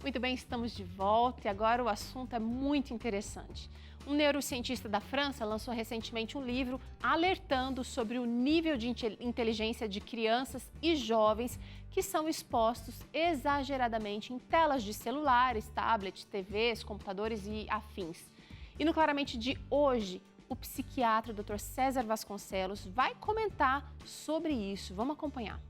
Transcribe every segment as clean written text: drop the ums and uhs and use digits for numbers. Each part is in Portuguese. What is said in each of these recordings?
Muito bem, estamos de volta e agora o assunto é muito interessante. Um neurocientista da França lançou recentemente um livro alertando sobre o nível de inteligência de crianças e jovens que são expostos exageradamente em telas de celulares, tablets, TVs, computadores e afins. E no Claramente de hoje, o psiquiatra Dr. César Vasconcelos vai comentar sobre isso. Vamos acompanhar.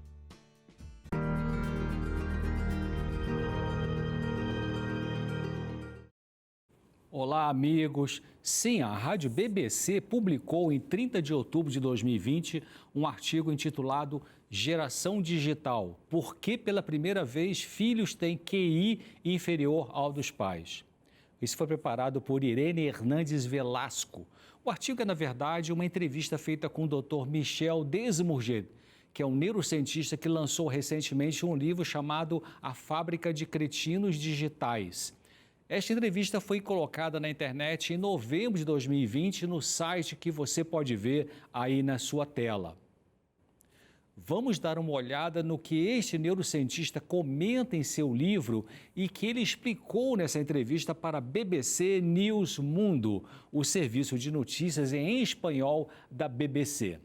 Olá, amigos. Sim, a Rádio BBC publicou em 30 de outubro de 2020 um artigo intitulado Geração Digital: Por que pela primeira vez filhos têm QI inferior ao dos pais? Isso foi preparado por Irene Hernandes Velasco. O artigo é, na verdade, uma entrevista feita com o Dr. Michel Desmourget, que é um neurocientista que lançou recentemente um livro chamado A Fábrica de Cretinos Digitais. Esta entrevista foi colocada na internet em novembro de 2020 no site que você pode ver aí na sua tela. Vamos dar uma olhada no que este neurocientista comenta em seu livro e que ele explicou nessa entrevista para a BBC News Mundo, o serviço de notícias em espanhol da BBC.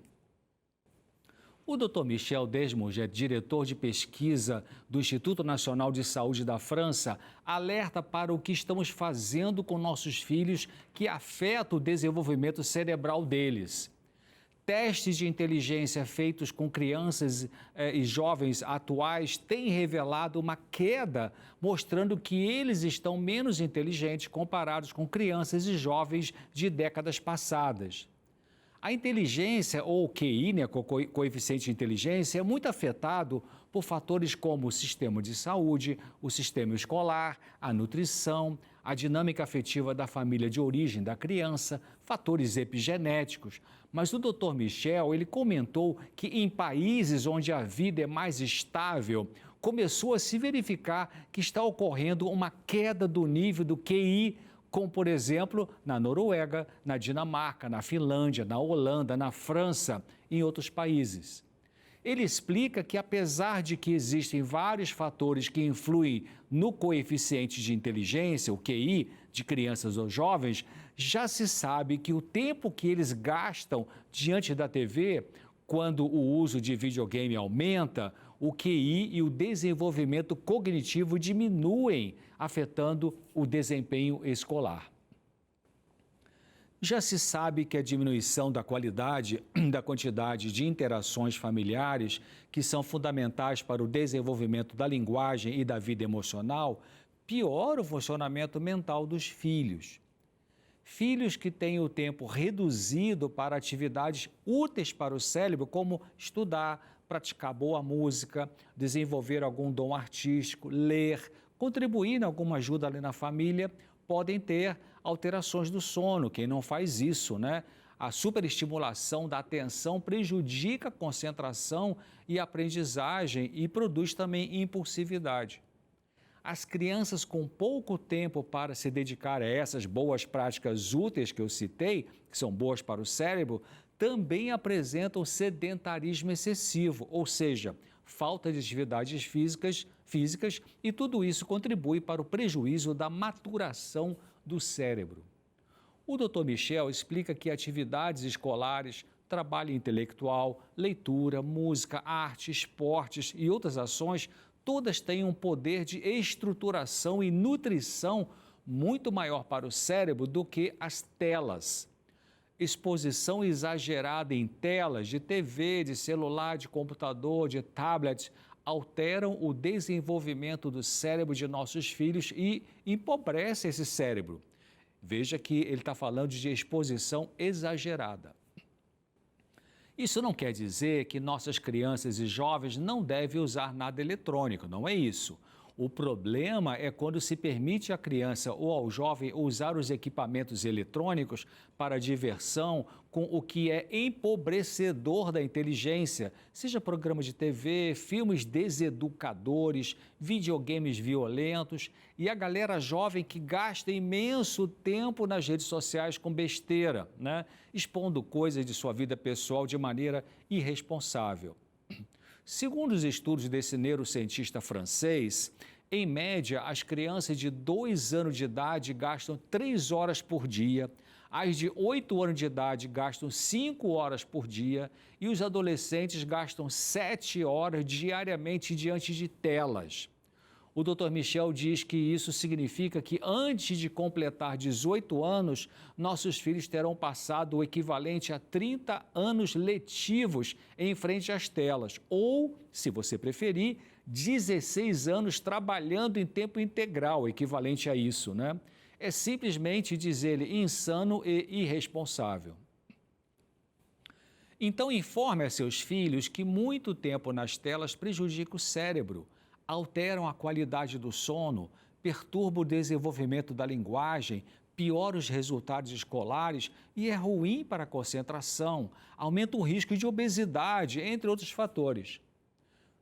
O Dr. Michel Desmourget, diretor de pesquisa do Instituto Nacional de Saúde da França, alerta para o que estamos fazendo com nossos filhos que afeta o desenvolvimento cerebral deles. Testes de inteligência feitos com crianças e jovens atuais têm revelado uma queda, mostrando que eles estão menos inteligentes comparados com crianças e jovens de décadas passadas. A inteligência, ou QI, coeficiente de inteligência, é muito afetado por fatores como o sistema de saúde, o sistema escolar, a nutrição, a dinâmica afetiva da família de origem da criança, fatores epigenéticos. Mas o Dr. Michel, ele comentou que em países onde a vida é mais estável, começou a se verificar que está ocorrendo uma queda do nível do QI, como, por exemplo, na Noruega, na Dinamarca, na Finlândia, na Holanda, na França e em outros países. Ele explica que, apesar de que existem vários fatores que influem no coeficiente de inteligência, o QI, de crianças ou jovens, já se sabe que o tempo que eles gastam diante da TV, quando o uso de videogame aumenta, o QI e o desenvolvimento cognitivo diminuem, afetando o desempenho escolar. Já se sabe que a diminuição da qualidade da quantidade de interações familiares, que são fundamentais para o desenvolvimento da linguagem e da vida emocional, piora o funcionamento mental dos filhos. Filhos que têm o tempo reduzido para atividades úteis para o cérebro, como estudar, praticar boa música, desenvolver algum dom artístico, ler, contribuir em alguma ajuda ali na família, podem ter alterações do sono. Quem não faz isso, né? A superestimulação da atenção prejudica a concentração e a aprendizagem e produz também impulsividade. As crianças com pouco tempo para se dedicar a essas boas práticas úteis que eu citei, que são boas para o cérebro, também apresentam sedentarismo excessivo, ou seja, falta de atividades físicas, e tudo isso contribui para o prejuízo da maturação do cérebro. O Dr. Michel explica que atividades escolares, trabalho intelectual, leitura, música, arte, esportes e outras ações, todas têm um poder de estruturação e nutrição muito maior para o cérebro do que as telas. Exposição exagerada em telas de TV, de celular, de computador, de tablet, alteram o desenvolvimento do cérebro de nossos filhos e empobrecem esse cérebro. Veja que ele está falando de exposição exagerada. Isso não quer dizer que nossas crianças e jovens não devem usar nada eletrônico, não é isso. O problema é quando se permite à criança ou ao jovem usar os equipamentos eletrônicos para diversão, com o que é empobrecedor da inteligência, seja programas de TV, filmes deseducadores, videogames violentos, e a galera jovem que gasta imenso tempo nas redes sociais com besteira, né? Expondo coisas de sua vida pessoal de maneira irresponsável. Segundo os estudos desse neurocientista francês, Em média, as crianças de 2 anos de idade gastam 3 horas por dia, as de 8 anos de idade gastam 5 horas por dia e os adolescentes gastam 7 horas diariamente diante de telas. O Dr. Michel diz que isso significa que antes de completar 18 anos, nossos filhos terão passado o equivalente a 30 anos letivos em frente às telas, ou, se você preferir, 16 anos trabalhando em tempo integral, equivalente a isso, né? É simplesmente, diz ele, insano e irresponsável. Então, informe a seus filhos que muito tempo nas telas prejudica o cérebro, alteram a qualidade do sono, perturba o desenvolvimento da linguagem, piora os resultados escolares e é ruim para a concentração, aumenta o risco de obesidade, entre outros fatores.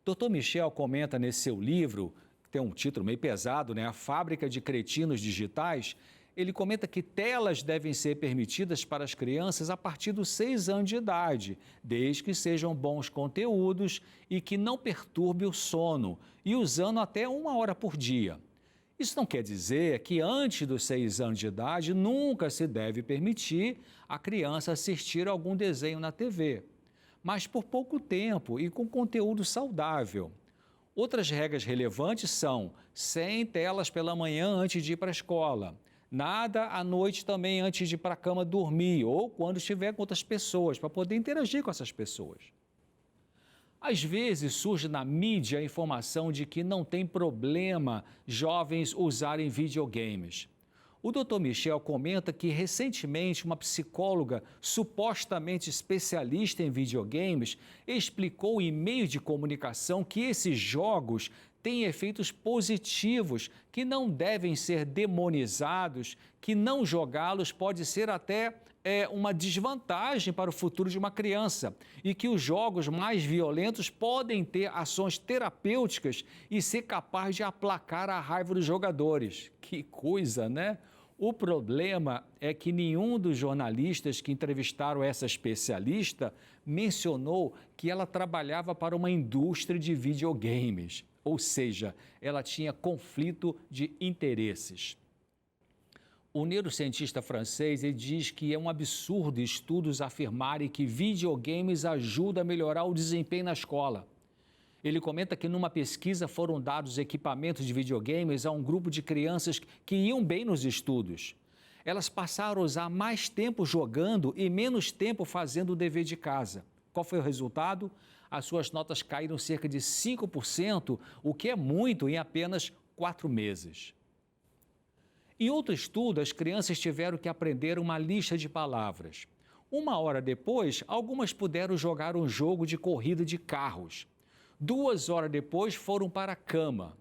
Dr. Michel comenta nesse seu livro, que tem um título meio pesado, né? A Fábrica de Cretinos Digitais. Ele comenta que telas devem ser permitidas para as crianças a partir dos 6 anos de idade, desde que sejam bons conteúdos e que não perturbe o sono, e usando até 1 hora por dia. Isso não quer dizer que antes dos 6 anos de idade nunca se deve permitir a criança assistir algum desenho na TV, mas por pouco tempo e com conteúdo saudável. Outras regras relevantes são sem telas pela manhã antes de ir para a escola, nada à noite também antes de ir para a cama dormir ou quando estiver com outras pessoas, para poder interagir com essas pessoas. Às vezes surge na mídia a informação de que não tem problema jovens usarem videogames. O Dr. Michel comenta que recentemente uma psicóloga supostamente especialista em videogames explicou em meio de comunicação que esses jogos têm efeitos positivos que não devem ser demonizados, que não jogá-los pode ser até uma desvantagem para o futuro de uma criança e que os jogos mais violentos podem ter ações terapêuticas e ser capaz de aplacar a raiva dos jogadores. Que coisa, né? O problema é que nenhum dos jornalistas que entrevistaram essa especialista mencionou que ela trabalhava para uma indústria de videogames, ou seja, ela tinha conflito de interesses. O neurocientista francês ele diz que é um absurdo estudos afirmarem que videogames ajudam a melhorar o desempenho na escola. Ele comenta que numa pesquisa foram dados equipamentos de videogames a um grupo de crianças que iam bem nos estudos. Elas passaram a usar mais tempo jogando e menos tempo fazendo o dever de casa. Qual foi o resultado? As suas notas caíram cerca de 5%, o que é muito em apenas 4 meses. Em outro estudo, as crianças tiveram que aprender uma lista de palavras. 1 hora depois, algumas puderam jogar um jogo de corrida de carros. 2 horas depois, foram para a cama.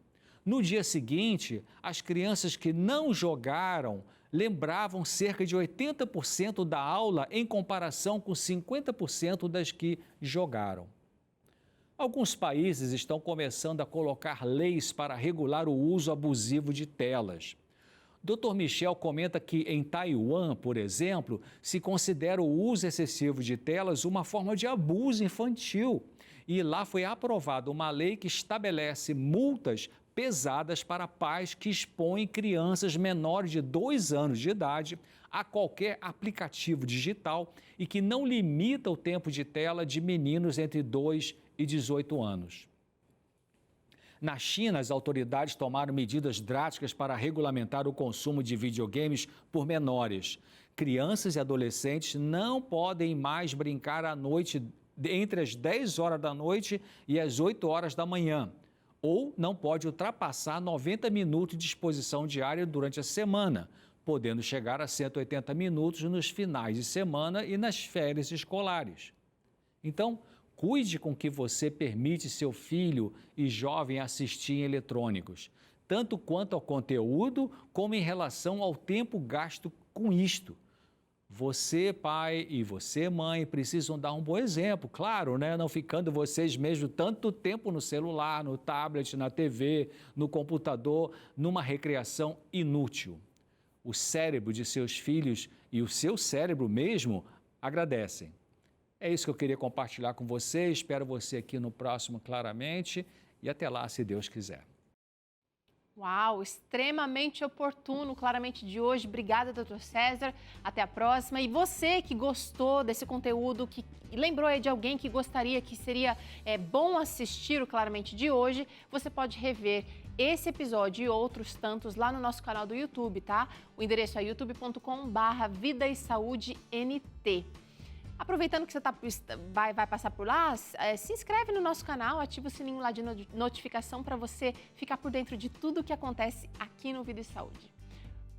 No dia seguinte, as crianças que não jogaram lembravam cerca de 80% da aula em comparação com 50% das que jogaram. Alguns países estão começando a colocar leis para regular o uso abusivo de telas. Dr. Michel comenta que em Taiwan, por exemplo, se considera o uso excessivo de telas uma forma de abuso infantil. E lá foi aprovada uma lei que estabelece multas pesadas para pais que expõem crianças menores de 2 anos de idade a qualquer aplicativo digital e que não limita o tempo de tela de meninos entre 2 e 18 anos. Na China, as autoridades tomaram medidas drásticas para regulamentar o consumo de videogames por menores. Crianças e adolescentes não podem mais brincar à noite entre as 10 horas da noite e as 8 horas da manhã, ou não pode ultrapassar 90 minutos de exposição diária durante a semana, podendo chegar a 180 minutos nos finais de semana e nas férias escolares. Então, cuide com que você permite seu filho e jovem assistir em eletrônicos, tanto quanto ao conteúdo, como em relação ao tempo gasto com isto. Você, pai, e você, mãe, precisam dar um bom exemplo, claro, né? Não ficando vocês mesmos tanto tempo no celular, no tablet, na TV, no computador, numa recreação inútil. O cérebro de seus filhos e o seu cérebro mesmo agradecem. É isso que eu queria compartilhar com você. Espero você aqui no próximo Claramente e até lá, se Deus quiser. Uau, extremamente oportuno, claramente, de hoje. Obrigada, doutor César. Até a próxima. E você que gostou desse conteúdo, que lembrou aí de alguém que gostaria, que seria bom assistir o Claramente de hoje, você pode rever esse episódio e outros tantos lá no nosso canal do YouTube, tá? O endereço é youtube.com/Vida e Saúde NT. Aproveitando que você vai passar por lá, se inscreve no nosso canal, ativa o sininho lá de notificação para você ficar por dentro de tudo o que acontece aqui no Vida e Saúde.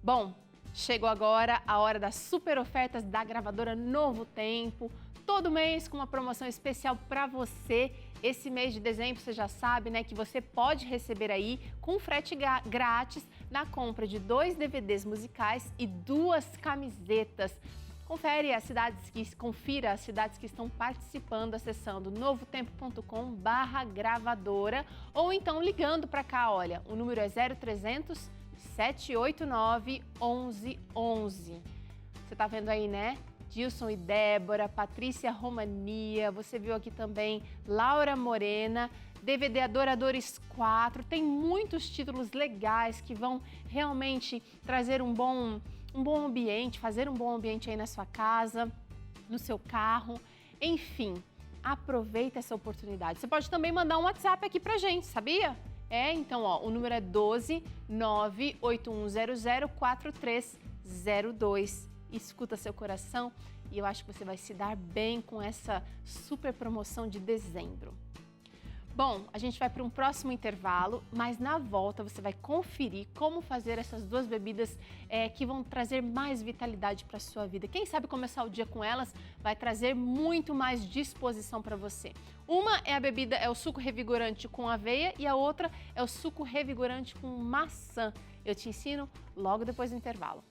Bom, chegou agora a hora das super ofertas da gravadora Novo Tempo. Todo mês com uma promoção especial para você. Esse mês de dezembro você já sabe, né, que você pode receber aí com frete grátis na compra de 2 DVDs musicais e 2 camisetas. Confira as cidades que estão participando acessando novotempo.com/gravadora ou então ligando para cá, olha, o número é 0300 789 1111. Você está vendo aí, né? Dilson e Débora, Patrícia Romania, você viu aqui também Laura Morena, DVD Adoradores 4, tem muitos títulos legais que vão realmente trazer um bom ambiente, fazer um bom ambiente aí na sua casa, no seu carro, enfim, aproveita essa oportunidade. Você pode também mandar um WhatsApp aqui pra gente, sabia? Então, ó, o número é 12 98100 4302. Escuta seu coração e eu acho que você vai se dar bem com essa super promoção de dezembro. Bom, a gente vai para um próximo intervalo, mas na volta você vai conferir como fazer essas 2 bebidas que vão trazer mais vitalidade para a sua vida. Quem sabe começar o dia com elas vai trazer muito mais disposição para você. Uma é o suco revigorante com aveia e a outra é o suco revigorante com maçã. Eu te ensino logo depois do intervalo.